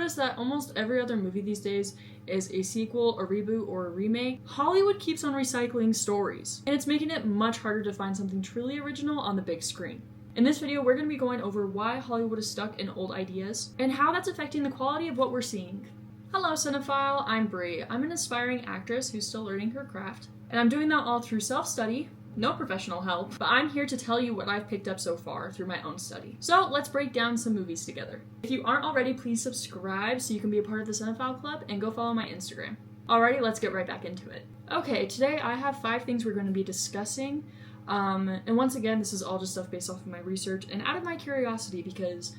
noticed that almost every other movie these days is a sequel, a reboot, or a remake, Hollywood keeps on recycling stories, and it's making it much harder to find something truly original on the big screen. In this video, we're going to be going over why Hollywood is stuck in old ideas, and how that's affecting the quality of what we're seeing. Hello Cinephile, I'm Brie. I'm an aspiring actress who's still learning her craft, and I'm doing that all through self-study, no professional help, but I'm here to tell you what I've picked up so far through my own study. So let's break down some movies together. If you aren't already, please subscribe so you can be a part of the Cinephile Club, and go follow my Instagram. Alrighty, let's get right back into it. Okay, today I have 5 things we're going to be discussing, and once again, this is all just stuff based off of my research and out of my curiosity, because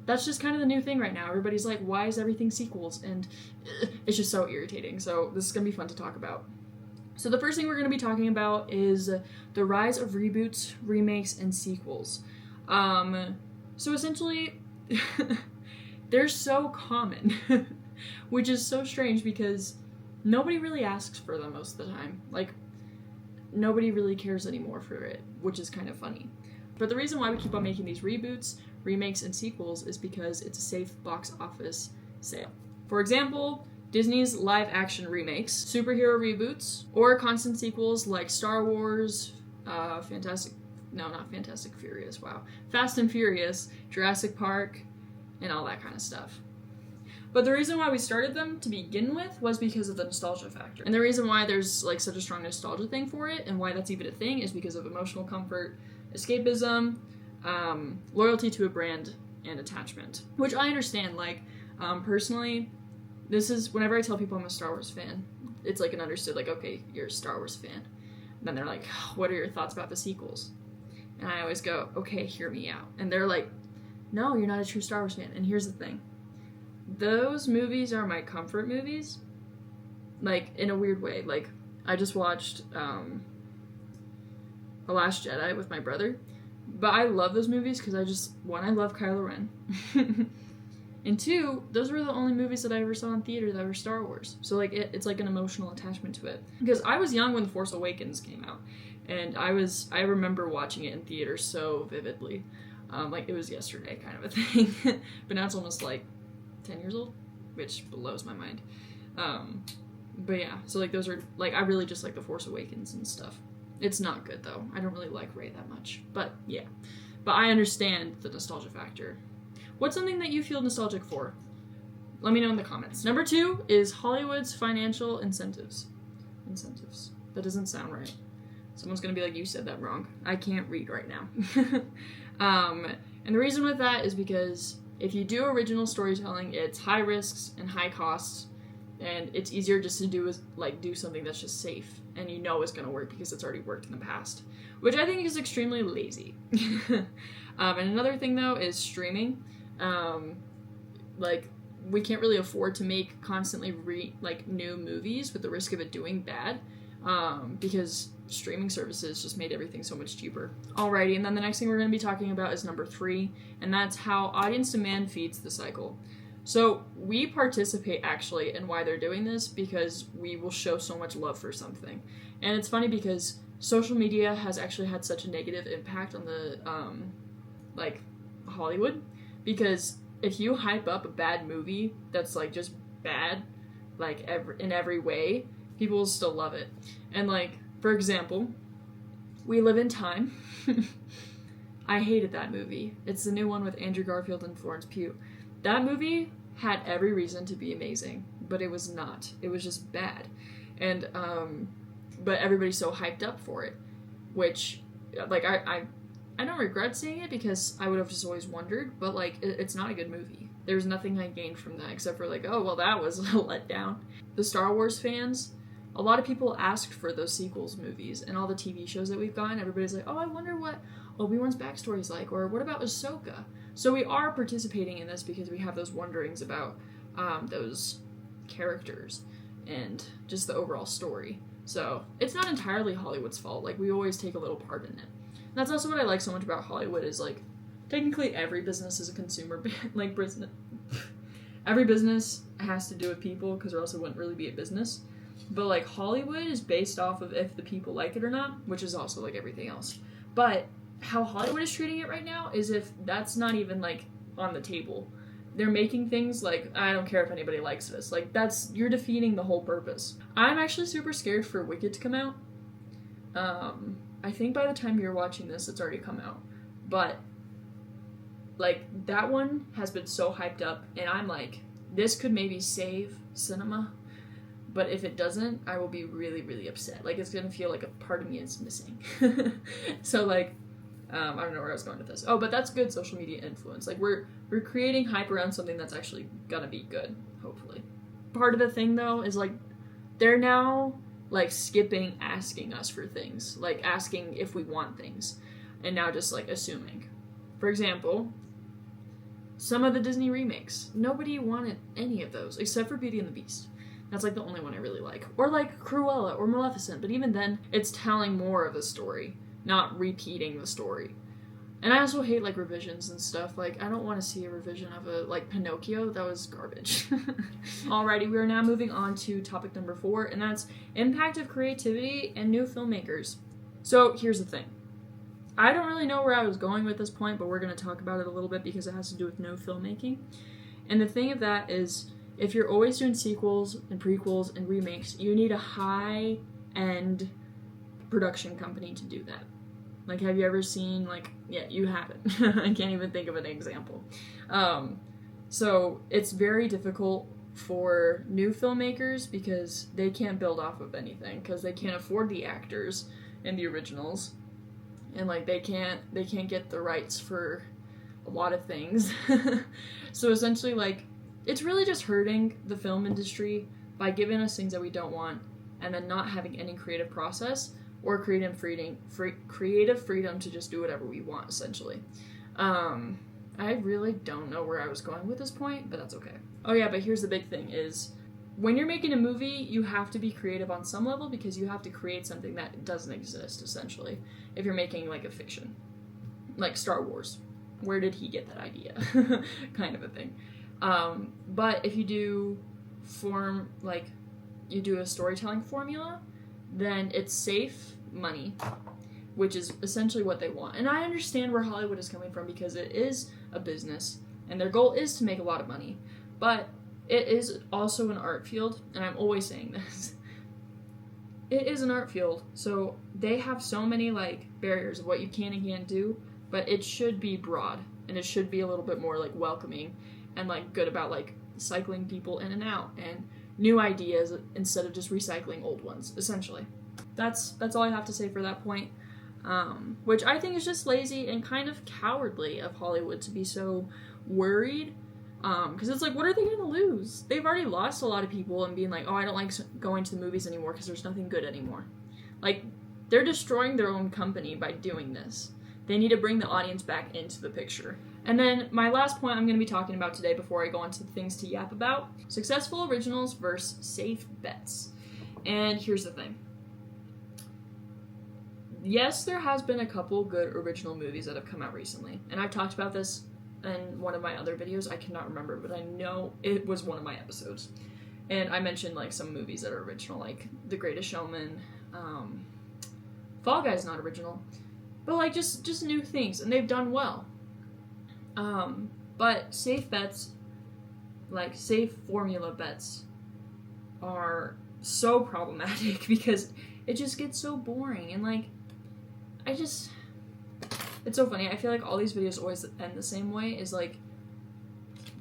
that's just kind of the new thing right now. Everybody's like, why is everything sequels? And it's just so irritating, so this is going to be fun to talk about. So the first thing we're going to be talking about is the rise of reboots, remakes, and sequels. So essentially, they're so common, which is so strange because nobody really asks for them most of the time. Like, nobody really cares anymore for it, which is kind of funny. But the reason why we keep on making these reboots, remakes, and sequels is because it's a safe box office sale. For example, Disney's live-action remakes, superhero reboots, or constant sequels like Star Wars, Fast and Furious, Jurassic Park, and all that kind of stuff. But the reason why we started them to begin with was because of the nostalgia factor. And the reason why there's like such a strong nostalgia thing for it, and why that's even a thing, is because of emotional comfort, escapism, loyalty to a brand, and attachment. Which I understand, like, personally, this is, whenever I tell people I'm a Star Wars fan, it's like an understood, like, okay, you're a Star Wars fan. And then they're like, what are your thoughts about the sequels? And I always go, okay, hear me out. And they're like, no, you're not a true Star Wars fan. And here's the thing. Those movies are my comfort movies. Like, in a weird way. Like, I just watched The Last Jedi with my brother. But I love those movies because one, I love Kylo Ren. And 2, those were the only movies that I ever saw in theater that were Star Wars. So, like, it's like an emotional attachment to it. Because I was young when The Force Awakens came out. And I remember watching it in theater so vividly. Like, it was yesterday kind of a thing. But now it's almost, like, 10 years old, which blows my mind. But yeah, so, like, those are, like, I really just like The Force Awakens and stuff. It's not good, though. I don't really like Rey that much. But, yeah. But I understand the nostalgia factor. What's something that you feel nostalgic for? Let me know in the comments. Number 2 is Hollywood's financial incentives. Incentives. That doesn't sound right. Someone's gonna be like, you said that wrong. I can't read right now. And the reason with that is because if you do original storytelling, it's high risks and high costs, and it's easier just to do something that's just safe and you know it's gonna work because it's already worked in the past, which I think is extremely lazy. And another thing though is streaming. Like, we can't really afford to make constantly new movies with the risk of it doing bad, because streaming services just made everything so much cheaper. Alrighty, and then the next thing we're going to be talking about is number 3, and that's how audience demand feeds the cycle. So we participate actually in why they're doing this, because we will show so much love for something. And it's funny because social media has actually had such a negative impact on the Hollywood, because if you hype up a bad movie that's like just bad, like in every way, people will still love it. And like, for example, We Live in Time. I hated that movie. It's the new one with Andrew Garfield and Florence Pugh. That movie had every reason to be amazing, but it was not. It was just bad. And but everybody's so hyped up for it, which, like, I don't regret seeing it because I would have just always wondered, but like, it's not a good movie. There's nothing I gained from that except for like, oh, well, that was a letdown. The Star Wars fans, a lot of people asked for those sequels movies, and all the TV shows that we've gotten, everybody's like, oh, I wonder what Obi-Wan's backstory is like, or what about Ahsoka? So we are participating in this because we have those wonderings about those characters and just the overall story. So it's not entirely Hollywood's fault. Like, we always take a little part in it. And that's also what I like so much about Hollywood is, like, technically every business is a consumer like business. Every business has to do with people, because or else it wouldn't really be a business. But like, Hollywood is based off of if the people like it or not, which is also like everything else. But how Hollywood is treating it right now is if that's not even like on the table, they're making things like, I don't care if anybody likes this. Like, you're defeating the whole purpose. I'm actually super scared for Wicked to come out. I think by the time you're watching this, it's already come out. But, like, that one has been so hyped up, and I'm like, this could maybe save cinema, but if it doesn't, I will be really, really upset. Like, it's gonna feel like a part of me is missing. So, like, I don't know where I was going with this. Oh, but that's good social media influence. Like, we're creating hype around something that's actually gonna be good, hopefully. Part of the thing, though, is, like, they're now, like, skipping asking us for things. Like, asking if we want things. And now just, like, assuming. For example, some of the Disney remakes. Nobody wanted any of those, except for Beauty and the Beast. That's, like, the only one I really like. Or, like, Cruella or Maleficent. But even then, it's telling more of the story, not repeating the story. And I also hate, like, revisions and stuff. Like, I don't want to see a revision of like, Pinocchio. That was garbage. Alrighty, we are now moving on to topic number 4, and that's impact of creativity and new filmmakers. So, here's the thing. I don't really know where I was going with this point, but we're going to talk about it a little bit because it has to do with new filmmaking. And the thing of that is, if you're always doing sequels and prequels and remakes, you need a high-end production company to do that. Like, have you ever seen, like, yeah, you haven't. I can't even think of an example. So it's very difficult for new filmmakers because they can't build off of anything because they can't afford the actors and the originals. And, like, they can't get the rights for a lot of things. So essentially, like, it's really just hurting the film industry by giving us things that we don't want and then not having any creative process or creative freedom to just do whatever we want, essentially. I really don't know where I was going with this point, but that's okay. Oh yeah, but here's the big thing is, when you're making a movie, you have to be creative on some level because you have to create something that doesn't exist, essentially, if you're making, like, a fiction. Like Star Wars. Where did he get that idea? Kind of a thing. But if you do you do a storytelling formula, then it's safe money, which is essentially what they want. And I understand where Hollywood is coming from because it is a business, and their goal is to make a lot of money. But it is also an art field, and I'm always saying this. It is an art field, so they have so many, like, barriers of what you can and can't do, but it should be broad, and it should be a little bit more, like, welcoming and, like, good about, like, cycling people in and out and new ideas instead of just recycling old ones, essentially. That's all I have to say for that point, which I think is just lazy and kind of cowardly of Hollywood to be so worried. Because it's like, what are they going to lose? They've already lost a lot of people and being like, oh, I don't like going to the movies anymore because there's nothing good anymore. Like, they're destroying their own company by doing this. They need to bring the audience back into the picture. And then my last point I'm going to be talking about today before I go on to things to yap about, successful originals versus safe bets. And here's the thing. Yes, there has been a couple good original movies that have come out recently. And I've talked about this in one of my other videos. I cannot remember, but I know it was one of my episodes. And I mentioned, like, some movies that are original, like The Greatest Showman. Fall Guy's not original. But, like, just new things. And they've done well. But safe bets, like, safe formula bets, are so problematic because it just gets so boring. And, like, it's so funny. I feel like all these videos always end the same way. Is like,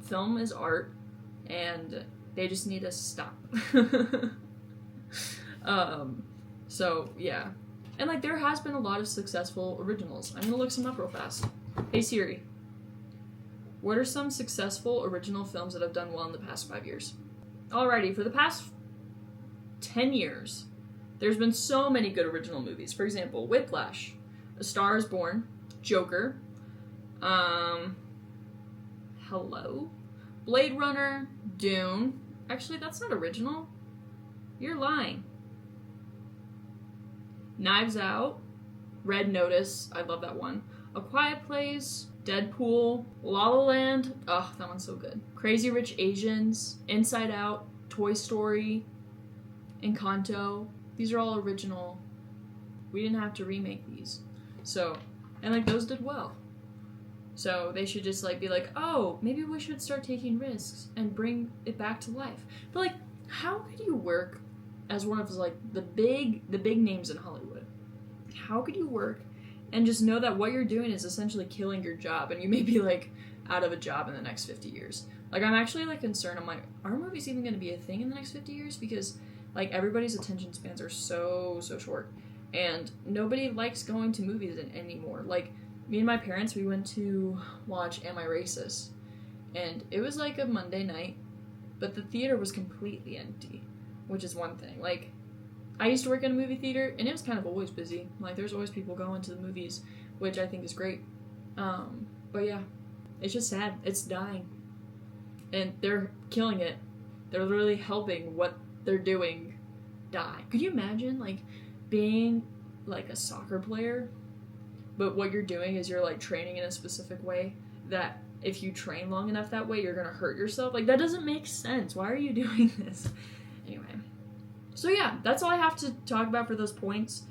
film is art, and they just need to stop. So yeah, and, like, there has been a lot of successful originals. I'm gonna look some up real fast. Hey Siri, what are some successful original films that have done well in the past 5 years? Alrighty, for the past 10 years, there's been so many good original movies. For example, Whiplash, A Star is Born, Joker, Hello, Blade Runner, Dune. Actually, that's not original. You're lying. Knives Out, Red Notice, I love that one. A Quiet Place, Deadpool, La La Land, oh, that one's so good. Crazy Rich Asians, Inside Out, Toy Story, Encanto. These are all original. We didn't have to remake these. So, and, like, those did well. So they should just like be like, oh, maybe we should start taking risks and bring it back to life. But like, how could you work as one of like the big names in Hollywood? How could you work and just know that what you're doing is essentially killing your job, and you may be like out of a job in the next 50 years? Like, I'm actually like concerned. I'm like, are movies even going to be a thing in the next 50 years? Because like everybody's attention spans are so short, and nobody likes going to movies anymore. Like, me and my parents, we went to watch Am I Racist? And it was like a Monday night, but the theater was completely empty, which is one thing. Like, I used to work in a movie theater, and it was kind of always busy. Like, there's always people going to the movies, which I think is great. But yeah, it's just sad. It's dying. And they're killing it. They're literally helping what they're doing die. Could you imagine, like, being, like, a soccer player, but what you're doing is you're, like, training in a specific way that if you train long enough that way, you're gonna hurt yourself? Like, that doesn't make sense. Why are you doing this? Anyway. So yeah, that's all I have to talk about for those points.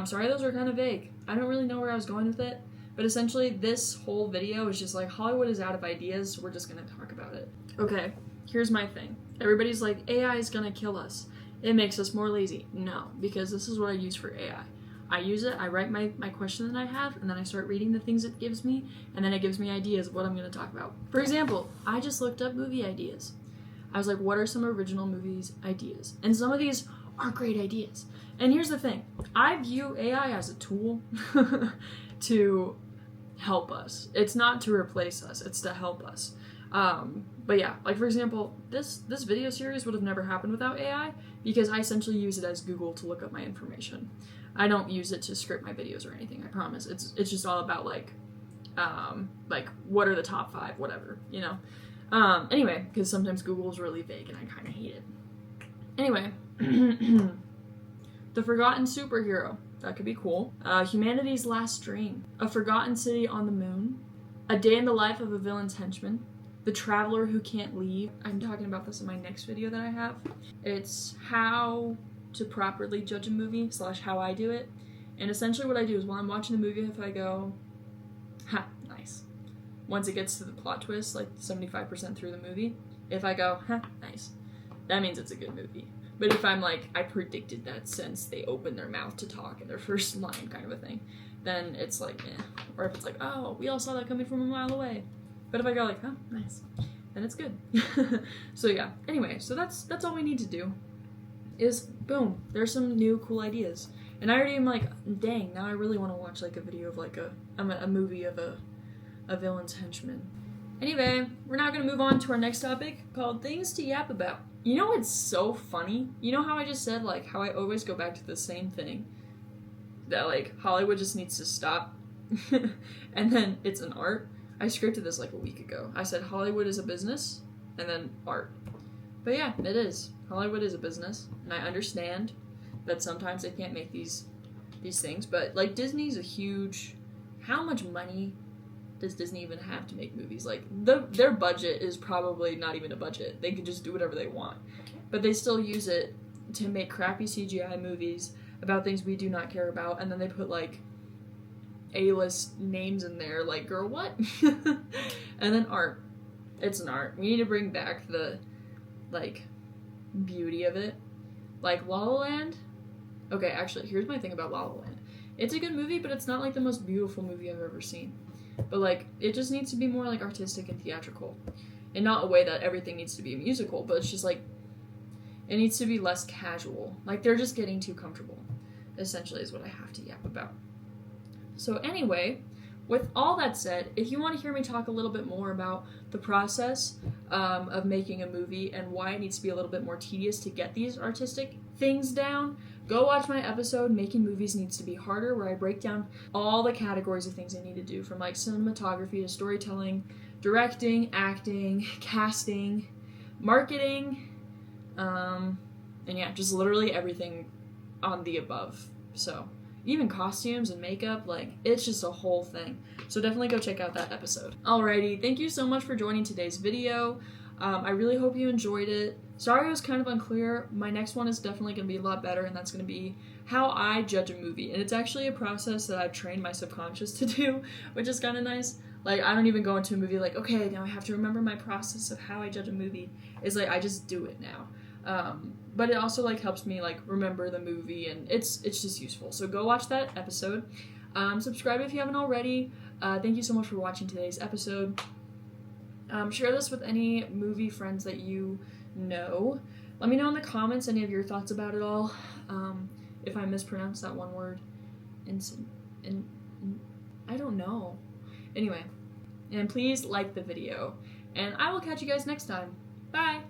Sorry those were kind of vague. I don't really know where I was going with it, but essentially this whole video is just like, Hollywood is out of ideas, so we're just gonna talk about it. Okay, here's my thing. Everybody's like, AI is gonna kill us. It makes us more lazy. No, because this is what I use for AI. I use it, I write my question that I have, and then I start reading the things it gives me, and then it gives me ideas of what I'm going to talk about. For example, I just looked up movie ideas. I was like, what are some original movies ideas? And some of these are great ideas. And here's the thing. I view AI as a tool to help us. It's not to replace us, it's to help us. But yeah, like for example, this video series would have never happened without AI because I essentially use it as Google to look up my information. I don't use it to script my videos or anything, I promise. It's just all about like what are the top 5, whatever, you know? Anyway, because sometimes Google's really vague and I kind of hate it. Anyway, The Forgotten Superhero, that could be cool. Humanity's Last Dream, A Forgotten City on the Moon, A Day in the Life of a Villain's Henchman, The Traveler Who Can't Leave. I'm talking about this in my next video that I have. It's how to properly judge a movie / how I do it. And essentially what I do is while I'm watching the movie, if I go, ha, nice. Once it gets to the plot twist, like 75% through the movie, if I go, ha, nice, that means it's a good movie. But if I'm like, I predicted that since they opened their mouth to talk in their first line kind of a thing, then it's like, eh. Or if it's like, oh, we all saw that coming from a mile away. But if I go like, oh, nice, then it's good. So yeah, anyway, so that's all we need to do. Is boom, there's some new cool ideas. And I already am like, dang, now I really want to watch like a video of like a movie of a villain's henchman. Anyway, we're now going to move on to our next topic called Things to Yap About. You know what's so funny? You know how I just said like how I always go back to the same thing? That like Hollywood just needs to stop. And then it's an art. I scripted this like a week ago. I said Hollywood is a business and then art. But yeah, it is. Hollywood is a business, and I understand that sometimes they can't make these things, but like Disney's a huge. How much money does Disney even have to make movies? Like their budget is probably not even a budget. They could just do whatever they want, but they still use it to make crappy CGI movies about things we do not care about, and then they put like A-list names in there. Like, girl, what? And then art. It's an art. We need to bring back the like beauty of it. Like La La Land. Okay, actually, here's my thing about La La Land. It's a good movie, but it's not like the most beautiful movie I've ever seen. But like, it just needs to be more like artistic and theatrical. And not a way that everything needs to be a musical, but it's just like, it needs to be less casual. Like, they're just getting too comfortable, essentially, is what I have to yap about. So anyway, with all that said, if you want to hear me talk a little bit more about the process of making a movie and why it needs to be a little bit more tedious to get these artistic things down, go watch my episode, Making Movies Needs to Be Harder, where I break down all the categories of things I need to do, from like cinematography to storytelling, directing, acting, casting, marketing, and yeah, just literally everything on the above. So even costumes and makeup, like, it's just a whole thing. So definitely go check out that episode. Alrighty, thank you so much for joining today's video. I really hope you enjoyed it. Sorry it was kind of unclear. My next one is definitely going to be a lot better, and that's going to be how I judge a movie. And it's actually a process that I've trained my subconscious to do, which is kind of nice. Like, I don't even go into a movie like, okay, now I have to remember my process of how I judge a movie. It's like, I just do it now. But it also, like, helps me, like, remember the movie, and it's just useful. So go watch that episode. Subscribe if you haven't already. Thank you so much for watching today's episode. Share this with any movie friends that you know. Let me know in the comments any of your thoughts about it all. If I mispronounced that one word. I don't know. Anyway, and please like the video. And I will catch you guys next time. Bye!